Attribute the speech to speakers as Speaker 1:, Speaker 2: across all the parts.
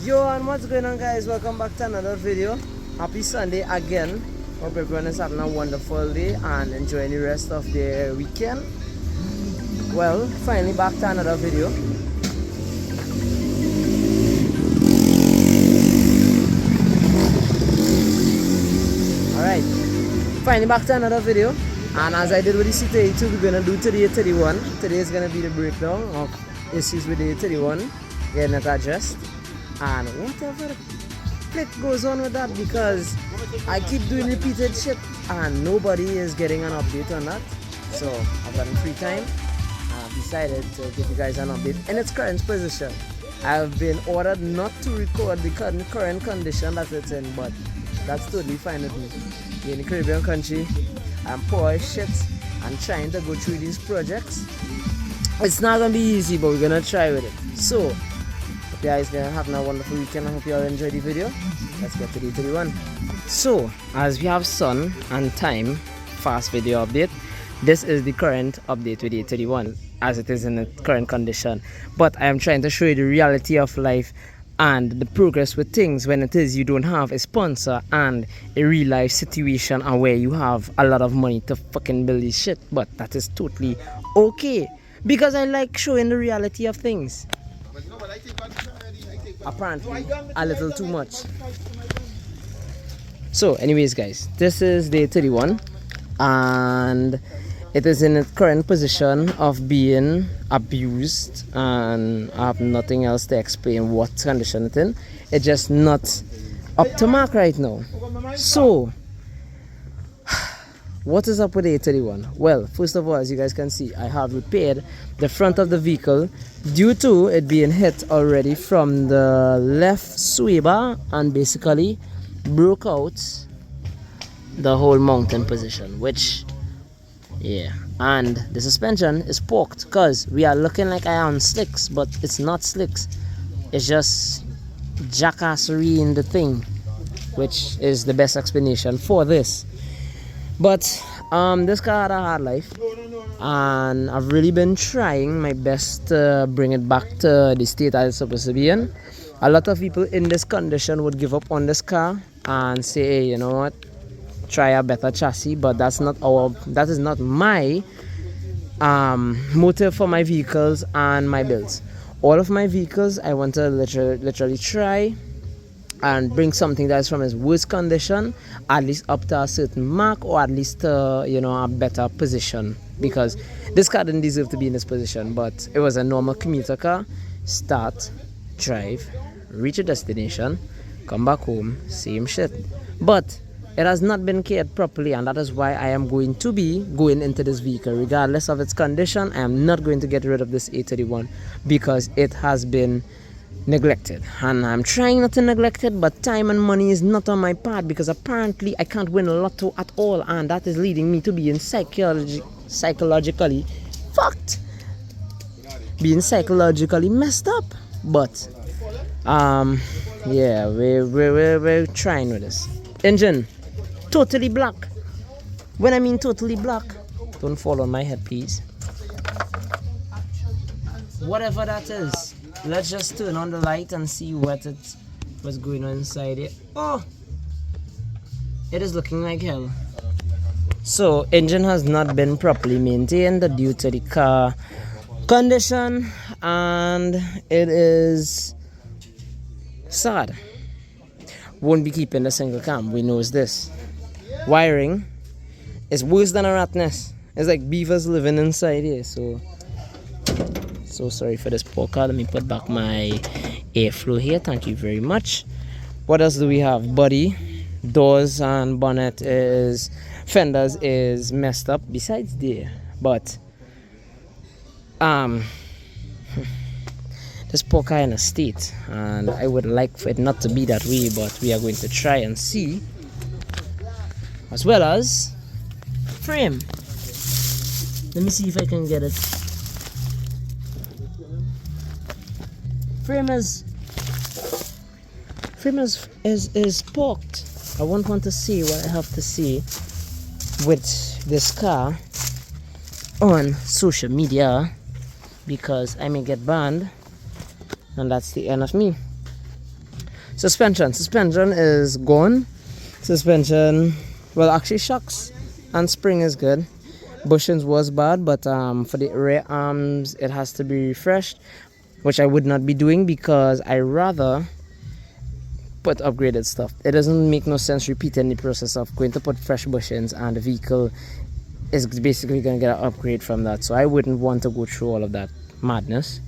Speaker 1: Yo, and what's going on, guys? Welcome back to another video. Happy Sunday again. Hope everyone is having a wonderful day and enjoying the rest of their weekend. Well, finally back to another video. Alright, finally back to another video. And as I did with the CTA2, we're gonna do today a31. Today is gonna be the breakdown of issues with the a31, getting it addressed. And whatever flick goes on with that, because I keep doing repeated shit and nobody is getting an update on that. So I've gotten free time and I've decided to give you guys an update in its current position. I've been ordered not to record the current condition that it's in, but that's totally fine with me. We're in the Caribbean country, I'm poor as shit and trying to go through these projects. It's not gonna be easy, but we're gonna try with it. So hope you guys are having a wonderful weekend. I hope you all enjoyed the video. Let's get to the 31. So as we have sun and time, fast video update. This is the current update with the 31 as it is in the current condition. But I am trying to show you the reality of life and the progress with things when it is you don't have a sponsor and a real life situation and where you have a lot of money to fucking build this shit. But that is totally okay because I like showing the reality of things. Apparently a little too much. So anyways, guys, this is day 31 and it is in its current position of being abused, and I have nothing else to explain what condition it's in. It's just not up to mark right now. So what is up with the A31? Well, first of all, as you guys can see, I have repaired the front of the vehicle due to it being hit already from the left sway bar and basically broke out the whole mountain position, which yeah, and the suspension is porked because we are looking like I am slicks, but it's not slicks. It's just jackassery in the thing, which is the best explanation for this. But this car had a hard life and I've really been trying my best to bring it back to the state that it's supposed to be in. A lot of people in this condition would give up on this car and say, hey, you know what, try a better chassis, but that is not my motive for my vehicles and my builds. All of my vehicles I want to literally try and bring something that is from its worst condition at least up to a certain mark, or at least you know, a better position, because this car didn't deserve to be in this position. But it was a normal commuter car. Start, drive, reach a destination, come back home, same shit. But it has not been cared properly, and that is why I am going to be going into this vehicle regardless of its condition. I am not going to get rid of this A31 because it has been neglected, and I'm trying not to neglect it, but time and money is not on my part because apparently I can't win a lotto at all, and that is leading me to being psychologically fucked, being psychologically messed up. But yeah, we're trying with this. Engine totally black. When I mean totally black, don't fall on my head, please. Whatever that is, let's just turn on the light and see what's going on inside it. Oh, it is looking like hell. So engine has not been properly maintained due to the car condition, and it is sad. Won't be keeping the single cam, we knows this. Wiring is worse than a rat nest. It's like beavers living inside here. So sorry for this poor car. Let me put back my airflow here. Thank you very much. What else do we have? Body, doors and bonnet is, fenders is messed up besides there. But this poor car in a state, and I would like for it not to be that way, but we are going to try and see. As well as frame. Let me see if I can get it. Frame is porked. I won't want to see what I have to see with this car on social media because I may get banned, and that's the end of me. Suspension is gone. Suspension, well, actually shocks and spring is good. Bushings was bad, but for the rear arms it has to be refreshed, which I would not be doing because I rather put upgraded stuff. It doesn't make no sense repeating the process of going to put fresh bushings and the vehicle is basically going to get an upgrade from that. So I wouldn't want to go through all of that madness.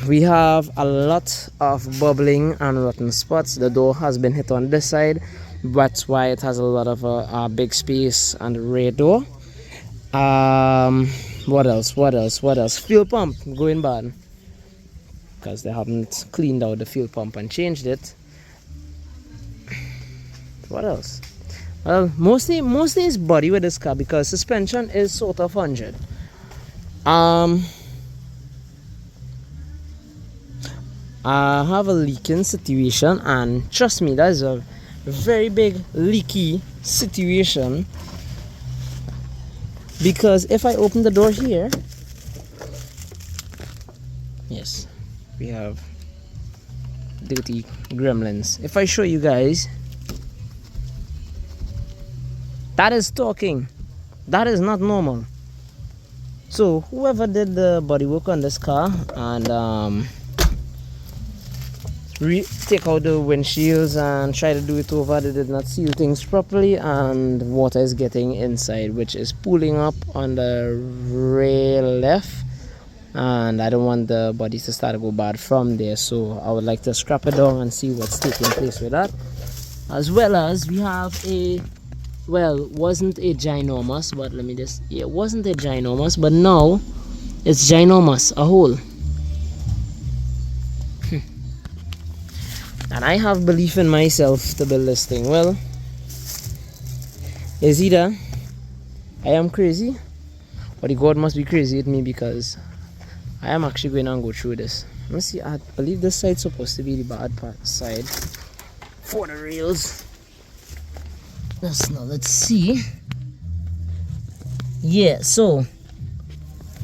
Speaker 1: We have a lot of bubbling and rotten spots. The door has been hit on this side. That's why it has a lot of big space on the rear door. What else? Fuel pump going bad because they haven't cleaned out the fuel pump and changed it. What else? Well, mostly it's body with this car because suspension is sort of 100. I have a leaking situation, and trust me, that is a very big leaky situation, because if I open the door here, yes, we have dirty gremlins. If I show you guys, that is talking. That is not normal. So whoever did the bodywork on this car and take out the windshields and try to do it over, they did not seal things properly, and water is getting inside, which is pooling up on the rear left, and I don't want the body to start to go bad from there. So I would like to scrap it down and see what's taking place with that. As well as we have a, well, wasn't a ginormous, but let me just, yeah, it wasn't a ginormous, but now it's ginormous, a hole. And I have belief in myself to build this thing. Well, it's either I am crazy or the God must be crazy with me, because I am actually going to go through this. Let me see, I believe this side's supposed to be the bad part side for the rails. Let's see. Yeah, so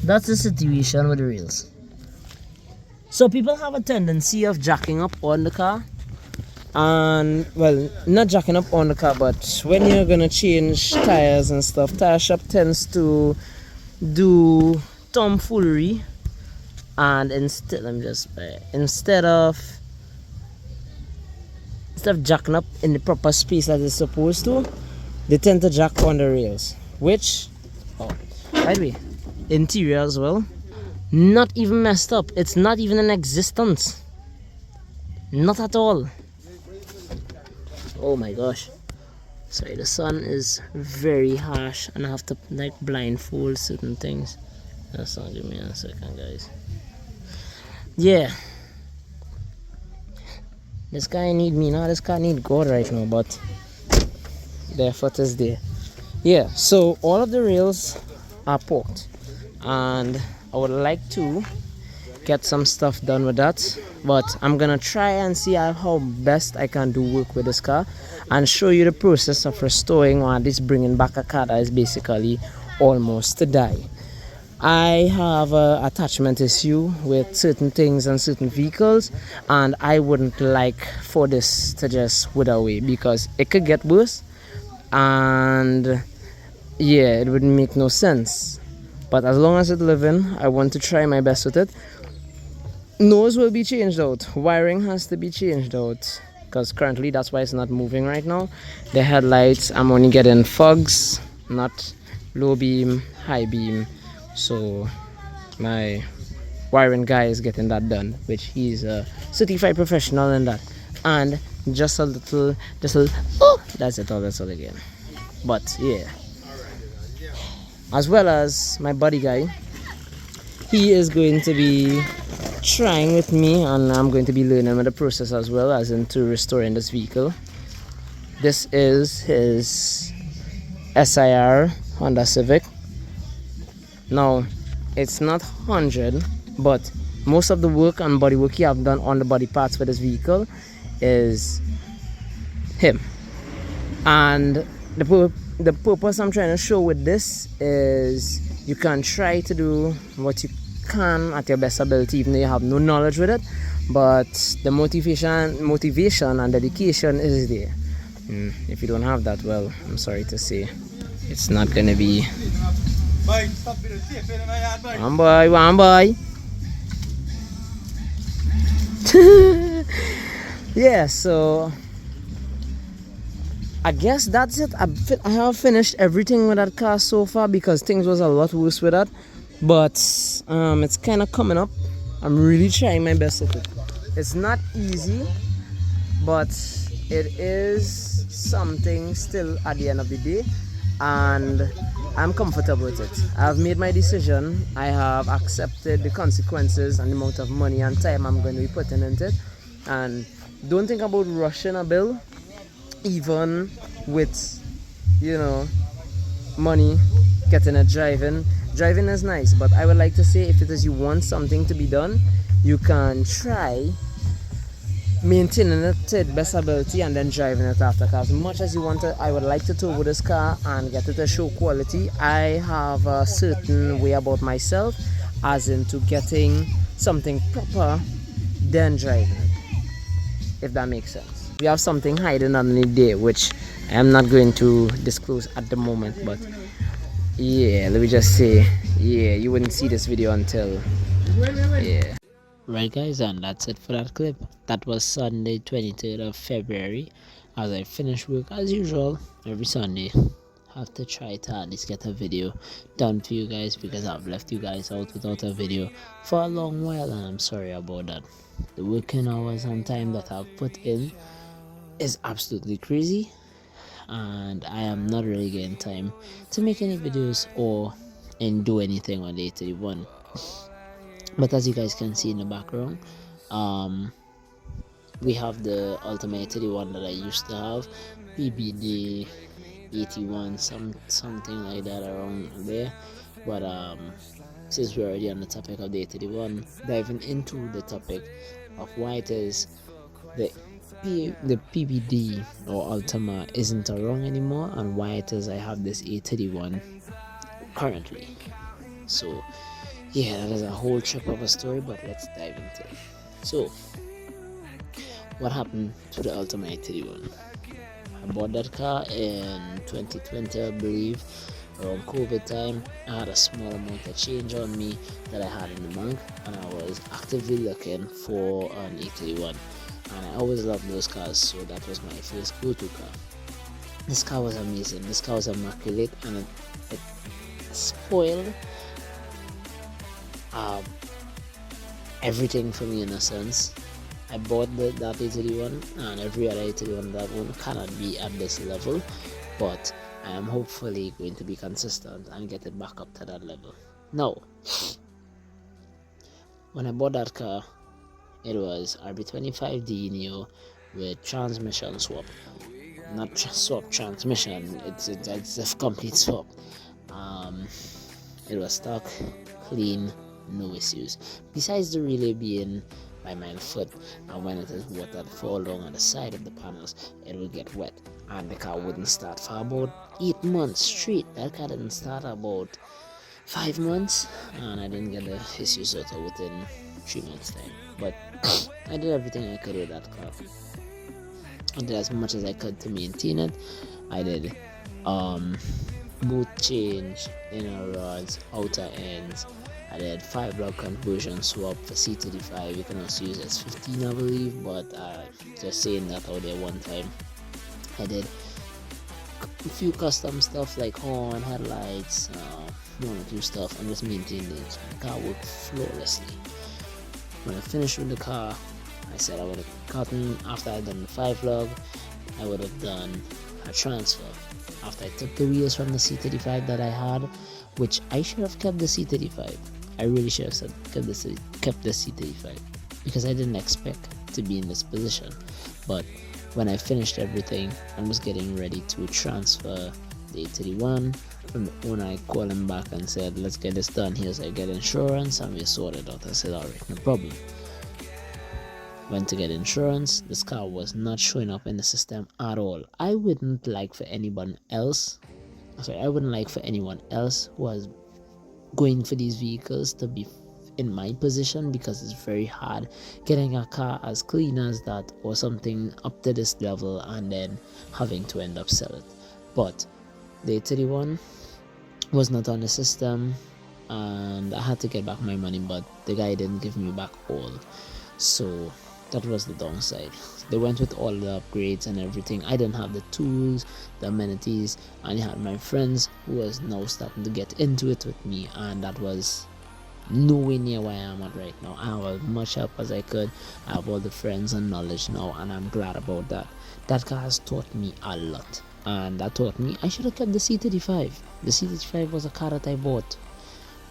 Speaker 1: that's the situation with the rails. So people have a tendency of jacking up on the car, and well, not jacking up on the car, but when you're gonna change tires and stuff, tire shop tends to do tomfoolery, and instead of jacking up in the proper space that it's supposed to, they tend to jack on the rails, which, oh, by the way, interior as well, not even messed up. It's not even in existence, not at all. Oh my gosh, sorry, the sun is very harsh and I have to like blindfold certain things. That's not, give me a second, guys. Yeah, this guy need me now. This guy need God right now, but the effort is there. Yeah, so all of the rails are poked, and I would like to get some stuff done with that, but I'm gonna try and see how best I can do work with this car and show you the process of restoring or at least bringing back a car that is basically almost to die. I have an attachment issue with certain things and certain vehicles, and I wouldn't like for this to just wither away, because it could get worse, and yeah, it wouldn't make no sense. But as long as it's living, I want to try my best with it. Nose will be changed out. Wiring has to be changed out, because currently that's why it's not moving right now. The headlights, I'm only getting fogs, not low beam, high beam. So my wiring guy is getting that done, which he's a certified professional in that. And just a little, oh, that's it, that's all again. But yeah, as well as my buddy guy, he is going to be trying with me, and I'm going to be learning with the process as well, as into restoring this vehicle. This is his SIR Honda Civic. Now, it's not 100, but most of the work and body work he have done on the body parts for this vehicle is him. And the purpose I'm trying to show with this is you can try to do what you can at your best ability, even though you have no knowledge with it, but the motivation and dedication is there. If you don't have that, well, I'm sorry to say, it's not gonna be. One boy, one boy. Yeah, so I guess that's it. I have finished everything with that car so far because things was a lot worse with that. But it's kind of coming up. I'm really trying my best with it. It's not easy, but it is something still at the end of the day, and I'm comfortable with it. I've made my decision. I have accepted the consequences and the amount of money and time I'm going to be putting into it, and don't think about rushing a bill, even with, you know, money. Getting a driving is nice, but I would like to say, if it is you want something to be done, you can try maintaining it to its best ability and then driving it after. As much as you want to, I would like to turbo this car and get it to show quality. I have a certain way about myself, as into getting something proper then driving it, if that makes sense. We have something hiding underneath there, which I am not going to disclose at the moment, but yeah, let me just say, yeah, you wouldn't see this video until, yeah.
Speaker 2: Right guys, and that's it for that clip. That was Sunday 23rd of February. As I finished work as usual every Sunday, have to try to at least get a video done for you guys, because I've left you guys out without a video for a long while, and I'm sorry about that. The working hours and time that I've put in is absolutely crazy, and I am not really getting time to make any videos or do anything on the a31. But as you guys can see in the background, we have the altima a31 that I used to have, PBD 81, something like that around there. But since we're already on the topic of the a31, diving into the topic of why it is the PBD or Altima isn't around anymore, and why it is I have this a31 currently. So yeah, that is a whole trip of a story, but let's dive into it. So what happened to the Altima a31? I bought that car in 2020, I believe, around COVID time. I had a small amount of change on me that I had in the bank, and I was actively looking for an a31, and I always loved those cars, so that was my first go-to car. This car was amazing. This car was immaculate, and it spoiled everything for me in a sense. I bought that a31, and every other a31 that one cannot be at this level, but I am hopefully going to be consistent and get it back up to that level. Now, when I bought that car, it was RB25D Neo with transmission swap. Not swap transmission, it's a complete swap. It was stock, clean, no issues, besides the relay being by my foot, and when it is water fall down on the side of the panels, it will get wet, and the car wouldn't start for about 8 months straight. That car didn't start about 5 months, and I didn't get the issue sorted within 3 months time. But I did everything I could with that car. I did as much as I could to maintain it. I did boot change, inner rods, outer ends. I did 5 block conversion swap for C35. You can also use S15, I believe, but just saying that out there one time. I did a few custom stuff like horn, headlights, one or two stuff, and just maintained it. The car worked flawlessly. When I finished with the car, I said I would have gotten, after I done the 5 log, I would have done a transfer. After I took the wheels from the C35 that I had, which I should have kept the C35. I really should have kept the C35, because I didn't expect to be in this position. But when I finished everything and was getting ready to transfer the a31 from the owner, I called him back and said, let's get this done. He was like, get insurance and we sorted out. I said, alright, no problem. Went to get insurance. This car was not showing up in the system at all. I wouldn't like for anyone else who was going for these vehicles to be in my position, because it's very hard getting a car as clean as that or something up to this level and then having to end up sell it. But the A31 was not on the system and I had to get back my money, but the guy didn't give me back all, so that was the downside. They went with all the upgrades and everything. I didn't have the tools, the amenities, and I had my friends who was now starting to get into it with me, and that was nowhere near where I am at right now. I have as much help as I could. I have all the friends and knowledge now, and I'm glad about that. That car has taught me a lot, and that taught me I should have kept the C35. The C35 was a car that I bought,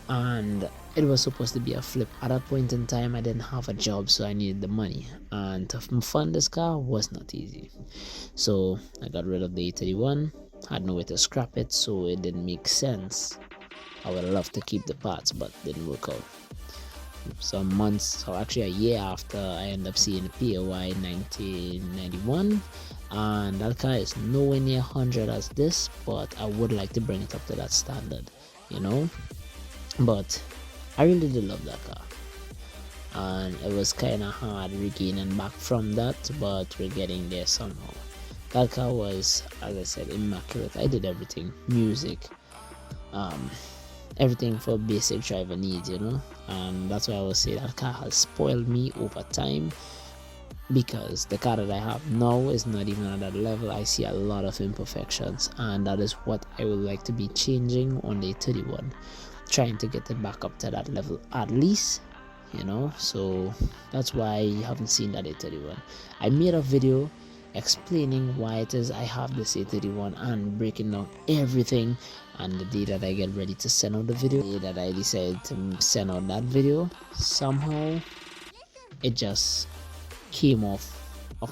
Speaker 2: and it was supposed to be a flip. At that point in time, I didn't have a job, so I needed the money, and to fund this car was not easy. So I got rid of the A31, had no way to scrap it, so it didn't make sense. I would have loved to keep the parts, but didn't work out. Some months, or actually a year after, I ended up seeing a POI 1991, and that car is nowhere near 100 as this, but I would like to bring it up to that standard, you know. But I really did love that car, and it was kind of hard regaining back from that, but we're getting there somehow. That car was, as I said, immaculate. I did everything, music, everything for basic driver needs, you know. And that's why I would say that car has spoiled me over time, because the car that I have now is not even at that level. I see a lot of imperfections, and that is what I would like to be changing on the 31, trying to get it back up to that level at least, you know. So that's why you haven't seen that A31. I made a video explaining why it is I have this A31 and breaking down everything. And the day that I get ready to send out the video, the day that I decided to send out that video, somehow it just came off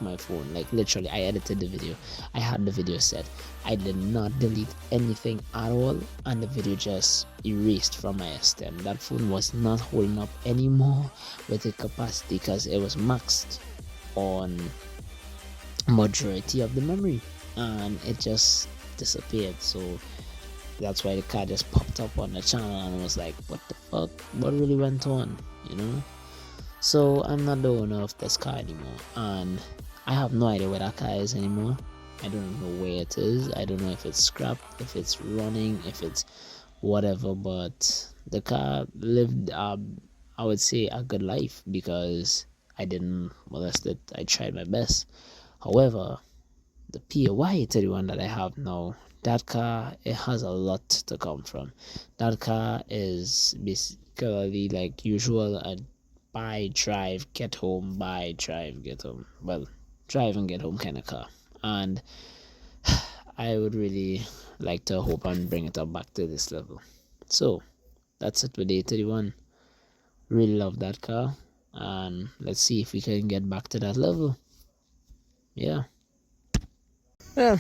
Speaker 2: my phone. Like literally, I edited the video, I had the video set, I did not delete anything at all, and the video just erased from my stem. That phone was not holding up anymore with the capacity, because it was maxed on majority of the memory, and it just disappeared. So that's why the car just popped up on the channel, and I was like, what the fuck, what really went on, you know. So I'm not the owner of this car anymore, and I have no idea where that car is anymore. I don't know where it is. I don't know if it's scrapped, if it's running, if it's whatever, but the car lived I would say a good life, because I didn't molest it. I tried my best. However, the POI 31 that I have now, that car, it has a lot to come from. That car is basically like usual, a buy, drive, get home, buy, drive, get home. Well, drive and get home kind of car. And I would really like to hope and bring it up back to this level. So that's it with the A31. Really love that car, and let's see if we can get back to that level. Yeah.
Speaker 1: Well,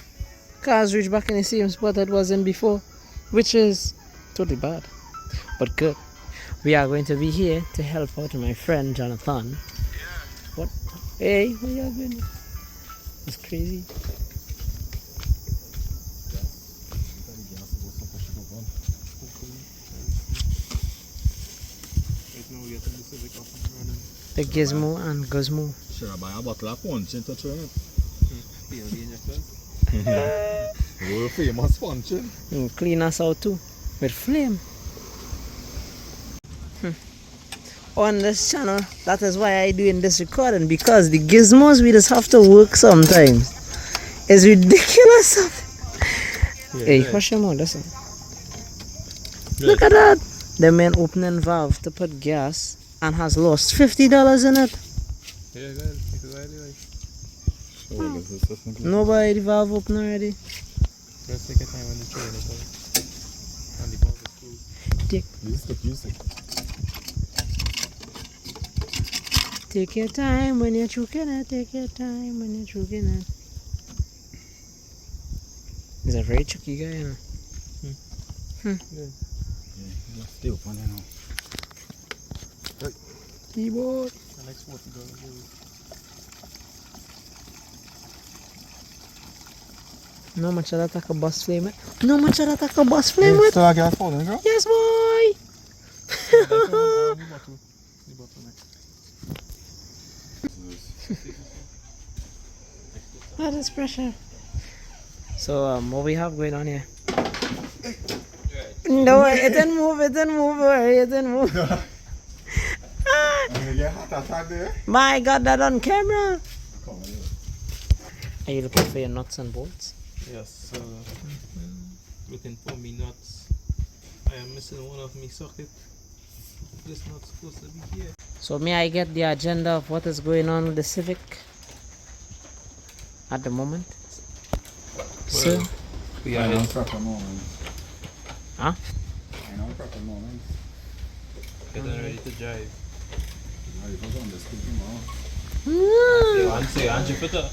Speaker 1: cars reach back in the same spot it was in before, which is totally bad, but good. We are going to be here to help out my friend Jonathan. What? Hey, what are you doing? It's crazy. The Gizmo and Guzmo.
Speaker 3: Should I buy a bottle of punch into turn it? World famous punching.
Speaker 1: Clean us out too with flame. On this channel, that is why I doing this recording, because the gizmos we just have to work sometimes. It's ridiculous. Yeah, hey, hush your mouth, listen. Look at that. The man opening valve to put gas and has lost $50 in it.
Speaker 3: Yeah, guys,
Speaker 1: Nobody the valve open already.
Speaker 3: Just take your time when the train is on. And the valve is cool. Use it.
Speaker 1: Take your time when you're choking it. Take your time when you're choking it. He's a very tricky guy, you know.
Speaker 3: Yeah, still fun, you know. Right.
Speaker 1: Keyboard.
Speaker 3: The next $40.
Speaker 1: No much of that like a bus flame it. No much of that like a bus flame it.
Speaker 3: Still a gas falling, girl?
Speaker 1: Yes, boy.
Speaker 3: The bottleneck.
Speaker 1: That is pressure. So what we have going on here? No, it didn't move, worry, it didn't move. My God, that on camera. Are you looking for your nuts and bolts?
Speaker 3: Yes, looking for me nuts. I am missing one of me socket. This not supposed to be here.
Speaker 1: So may I get the agenda of what is going on with the Civic at the moment? So,
Speaker 3: we are in
Speaker 4: proper moment.
Speaker 1: huh?
Speaker 4: I know proper moment.
Speaker 3: getting ready to drive.
Speaker 4: I was on the school tomorrow.
Speaker 3: Say, Angie Fitter.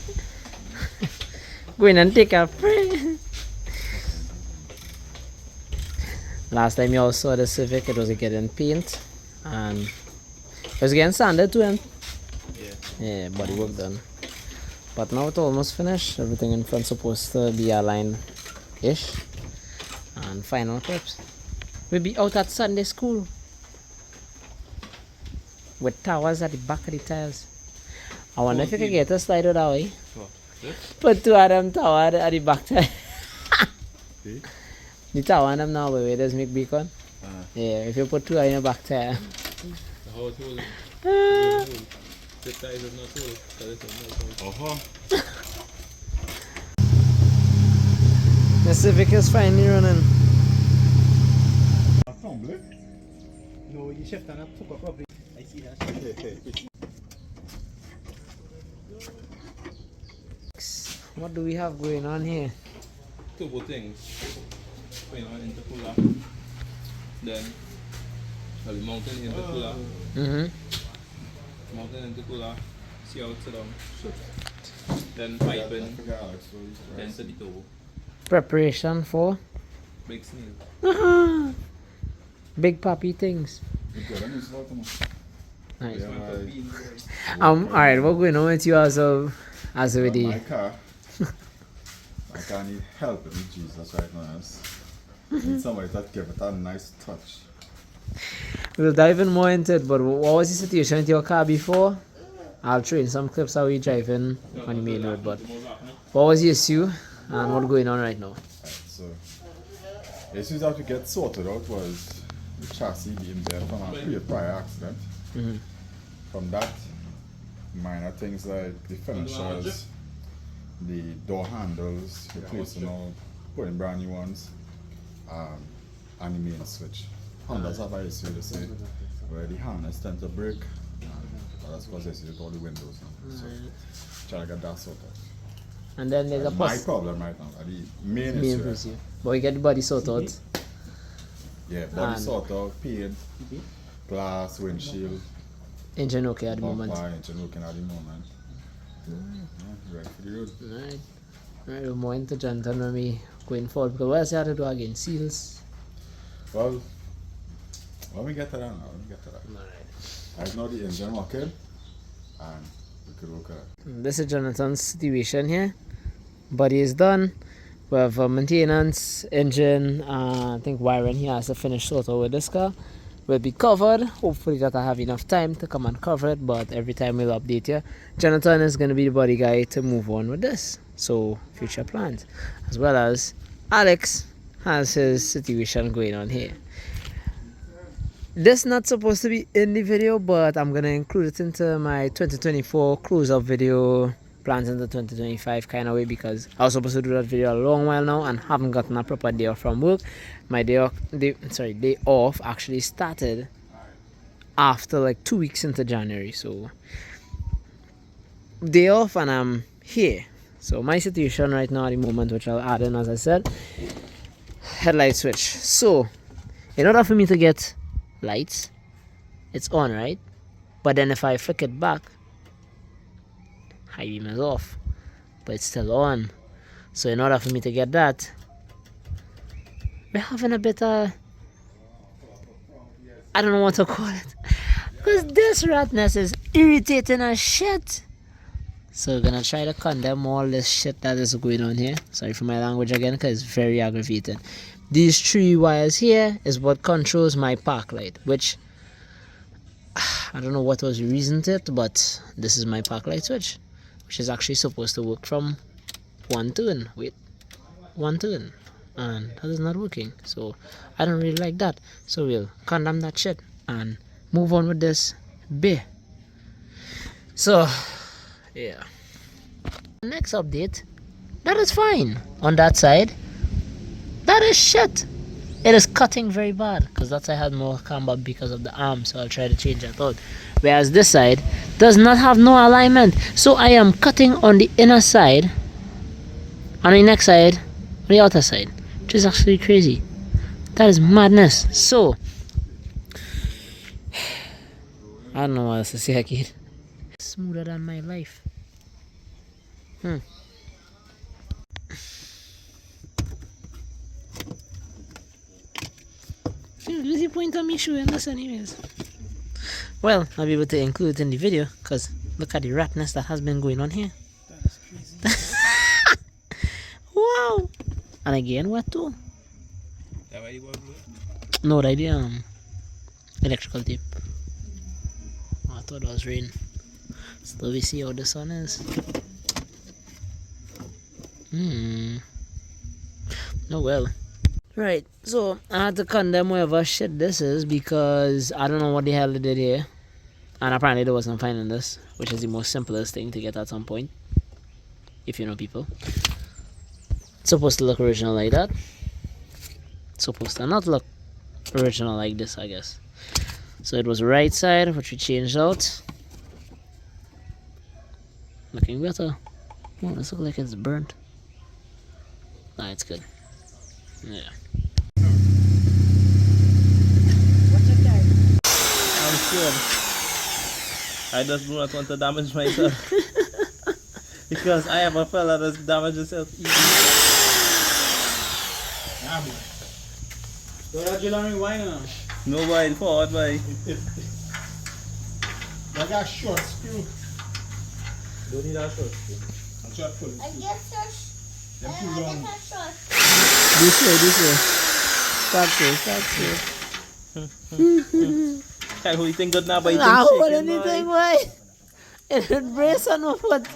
Speaker 1: Go in and take a break. Last time you all saw the Civic, it was getting paint and it was getting sanded too, and yeah, body work done. But now it's almost finished. Everything in front supposed to be aligned-ish. And final clips. We'll be out at Sunday school with towers at the back of the tires. I wonder if you could get a slider that way. Put two of them towers at the back tire. The tower on them now, where there's make beacon. Yeah, if you put two in the back tire.
Speaker 3: How it holds. The tires are not hold.
Speaker 1: The Civic is finally running.
Speaker 4: No, you shift and up properly. I see that.
Speaker 1: What do we have going on here?
Speaker 3: Two good things. Putting on intercooler. Then I'll be mounting the intercooler. Mounting the intercooler. See how it sit down. Then piping. Then to the toe.
Speaker 1: Preparation for
Speaker 3: Big snail.
Speaker 1: big puppy things. Nice. Alright, what's going on with you as with
Speaker 4: My car. I can't need help with Jesus right now. I need somebody to give it a nice touch.
Speaker 1: We'll dive in more into it, but what was the situation with your car before? I'll show you some clips how we driving on the main road, but what was the issue and what's going on right now?
Speaker 4: Right, so the issues that we get sorted out was the chassis being there from a prior accident. From that, minor things like the finishers, the door handles, replacing all, putting brand new ones, and the main switch. Hondas have an issue to say where the harness tend to break, and that's because it's with all the windows now. So try to get that sorted.
Speaker 1: And then there's a
Speaker 4: My problem right now, the main issue.
Speaker 1: issue. But we get the body sorted out.
Speaker 4: Yeah, body sort out, paint, glass, windshield,
Speaker 1: Engine okay at the moment.
Speaker 4: bumper, engine working at the moment. Yeah, ready for the road.
Speaker 1: Right. Right, we're more into Jonathan when we going forward, because what else you have to do again? Seals.
Speaker 4: Well, when we get to that now, right now the engine working, and we could look at it.
Speaker 1: This is Jonathan's situation here. Body is done. We have maintenance, engine, I think wiring he has to finish sort of with this car. Will be covered. Hopefully that I have enough time to come and cover it, but every time we'll update you. Jonathan is going to be the body guy to move on with this. So future plans. As well as Alex has his situation going on here. This not supposed to be in the video, but I'm going to include it into my 2024 close-up video, plans into 2025 kind of way, because I was supposed to do that video a long while now and haven't gotten a proper day off from work. My day off actually started after like 2 weeks into January, so day off and I'm here. So my situation right now at the moment, which I'll add in as I said, headlight switch. So in order for me to get lights, it's on, right? But then if I flick it back, high beam is off, but it's still on. So in order for me to get that, we're having a bit of, I don't know what to call it, because this ratness is irritating as shit. So we're gonna try to condemn all this shit that is going on here. Sorry for my language again, because it's very aggravating. These 3 wires here is what controls my park light, which
Speaker 2: I don't know what was the reason to it, but this is my park light switch, which is actually supposed to work from one turn. Wait, one turn, and that is not working. So I don't really like that. So we'll condemn that shit and move on with this beer. So yeah, next update, that is fine on that side. That is shit. It is cutting very bad because that side had more camber because of the arm, so I'll try to change that out. Whereas this side does not have no alignment, so I am cutting on the inner side, on the next side, on the outer side, which is actually crazy. That is madness. So I don't know what else to say, kid. Smoother than my life. What's the point of me showing this anyways? Well, I'll be able to include it in the video because look at the ratness that has been going on here.
Speaker 3: That is crazy.
Speaker 2: Wow! And again, what too?
Speaker 3: That why you want blue?
Speaker 2: No, I did electrical tape. Oh, I thought it was rain. So we see how the sun is. Oh well. Right, so I had to condemn whatever shit this is because I don't know what the hell they did here. And apparently there wasn't finding this, which is the most simplest thing to get at some point. If you know people. It's supposed to look original like that. It's supposed to not look original like this, I guess. So it was right side, which we changed out. Looking better. Oh, this looks like it's burnt. Nah, it's good. Yeah.
Speaker 3: I'm scared. I just do not want to damage myself. Because I am a fella that damages himself easily.
Speaker 5: Ah, boy. So that you don't wine now?
Speaker 3: No wine forward, boy.
Speaker 5: I got short screw. Don't need that short screw. I'm short full.
Speaker 6: I get such.
Speaker 5: Them too long.
Speaker 2: This way. Start here.
Speaker 3: Can't hold anything good now, but you
Speaker 2: Nah,
Speaker 3: think
Speaker 2: hold
Speaker 3: shaking,
Speaker 2: anything,
Speaker 3: boy.
Speaker 2: boy. It would brace on my foot.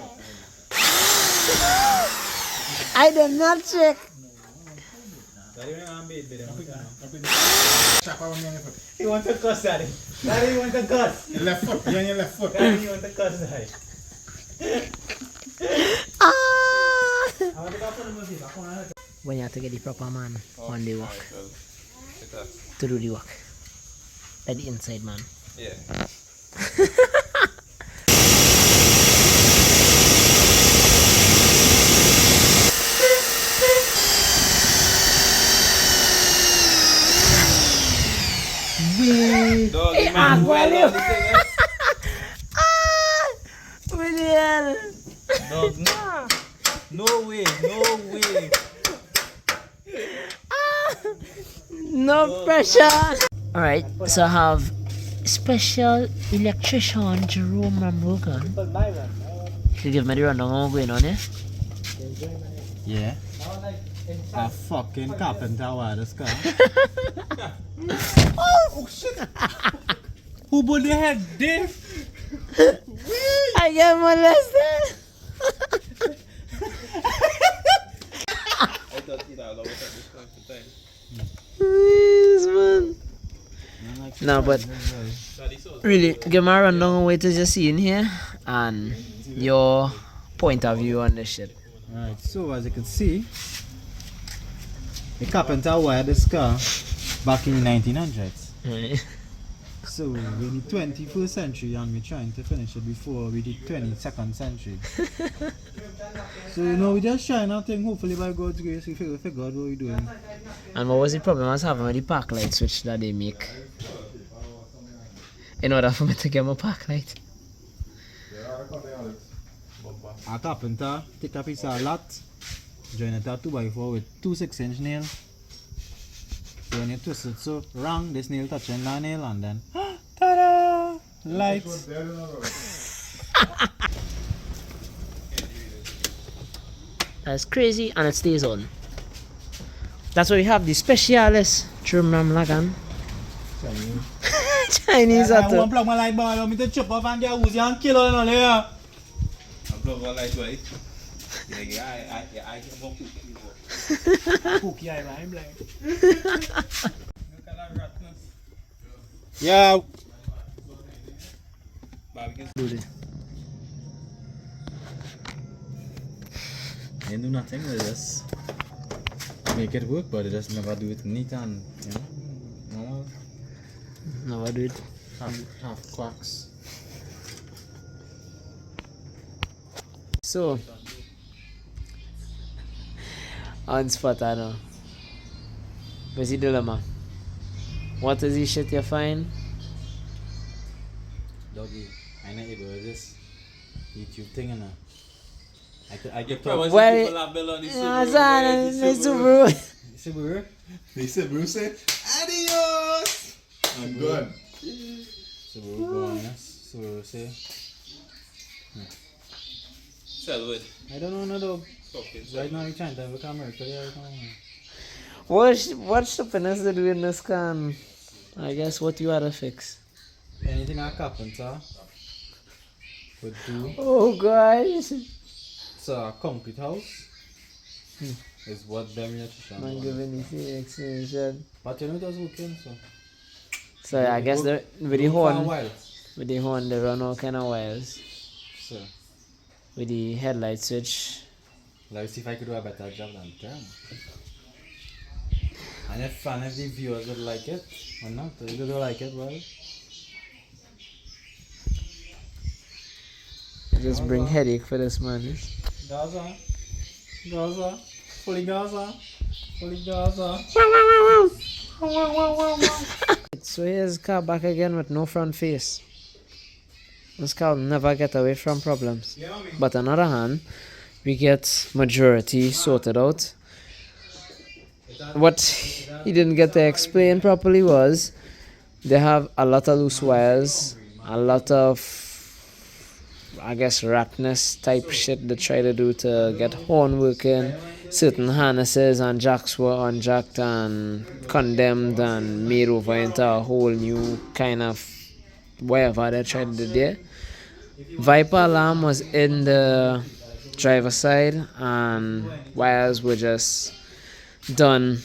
Speaker 2: I did not check.
Speaker 5: You want to cuss, Daddy? Daddy, you want to cuss? Your left foot. You're on your left foot. Daddy, you want to cuss, Daddy?
Speaker 2: When you have to get the proper man on the walk. To do the work. Like the inside man.
Speaker 3: Yeah. Dog, you man, well on the thing, eh?
Speaker 2: William!
Speaker 3: Dog, no way.
Speaker 2: No pressure! Alright, so I have special electrician Jerome Ramrogan. Can you give me the rundown on what's going on here?
Speaker 5: Yeah. A fucking carpenter wireless car.
Speaker 3: Oh shit! Who put the head there?
Speaker 2: I get molested!
Speaker 3: I thought you know what this point for time.
Speaker 2: Please, man. No, but really, give me a rundown on what you're seeing here and your point of view on this shit.
Speaker 5: Alright, so as you can see, the carpenter wired this car back in the 1900s.
Speaker 2: Right.
Speaker 5: So we're in the 21st century and we're trying to finish it before we the 22nd century. So we just trying our thing. Hopefully by God's grace we figure out what we're doing.
Speaker 2: And what was the problem I was having with the park light switch that they make? In order for me to get my park light.
Speaker 5: A carpenter take a piece of lat, join it at 2x4 with 2 6-inch nails. So when you twist it so wrong, this nail touching that nail and then ta-da! Lights.
Speaker 2: That's crazy and it stays on. That's why we have the specialist Trim Ram Lagan.
Speaker 1: Chinese
Speaker 5: I
Speaker 1: auto.
Speaker 5: want to plug my light bar. I want me to chop off and get Uzi and kill her on there.
Speaker 3: I'm blowing light right. I can go
Speaker 5: Cookie eye, I'm blind. Yeah. I do nothing with this. Make it work, but it just never do it neat and, you know, normal.
Speaker 1: Never do it.
Speaker 5: Half quacks.
Speaker 1: So, on spot, I know. What's the dilemma? What is the shit you find?
Speaker 5: Doggy, I know it was this YouTube thing, and I get
Speaker 3: Well,
Speaker 5: told.
Speaker 1: Why-
Speaker 3: people have bill on the
Speaker 1: Yeah,
Speaker 3: Subaru,
Speaker 1: son, it's Subaru.
Speaker 5: Subaru?
Speaker 4: They said, Bruce said, adios! I'm good.
Speaker 5: Subaru going, yes. Subaru say.
Speaker 3: Selwood.
Speaker 5: I don't know, no dog.
Speaker 3: Fucking
Speaker 5: Right now, you're trying to have a America right now.
Speaker 1: What's stupidness to do in this can? I guess what you had to fix.
Speaker 5: Anything a carpenter would do.
Speaker 1: Oh gosh.
Speaker 5: So a concrete house is what them electrician
Speaker 1: Man
Speaker 5: want.
Speaker 1: giving you the extension.
Speaker 5: But you know it was working, so.
Speaker 1: So I guess with the
Speaker 5: For a
Speaker 1: horn,
Speaker 5: while.
Speaker 1: they run all kind of wires.
Speaker 5: So,
Speaker 1: With the headlight switch.
Speaker 5: let's see if I could do a better job than them. And if the viewers would like it or not, if they don't like it, well,
Speaker 1: Just bring headache for this man.
Speaker 5: Gaza, Gaza, fully Gaza, fully Gaza.
Speaker 1: So here's car back again with no front face. This car will never get away from problems. But on the other hand, we get majority sorted out. What he didn't get to explain properly was they have a lot of loose wires, a lot of, I guess, ratness type shit they try to do to get horn working. Certain harnesses and jacks were unjacked and condemned and made over into a whole new kind of whatever they tried to do there. Viper alarm was in the driver's side and wires were just done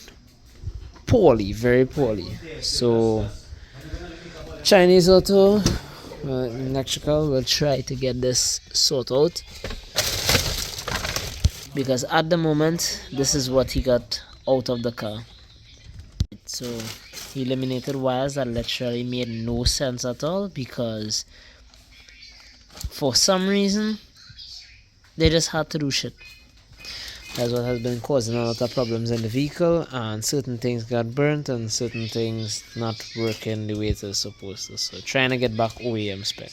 Speaker 1: poorly, very poorly. So Chinese Auto Electrical will try to get this sorted out, because at the moment this is what he got out of the car. So he eliminated wires that literally made no sense at all, because for some reason they just had to do shit. That's what has been causing a lot of problems in the vehicle, and certain things got burnt and certain things not working the way it is supposed to. So trying to get back OEM spec.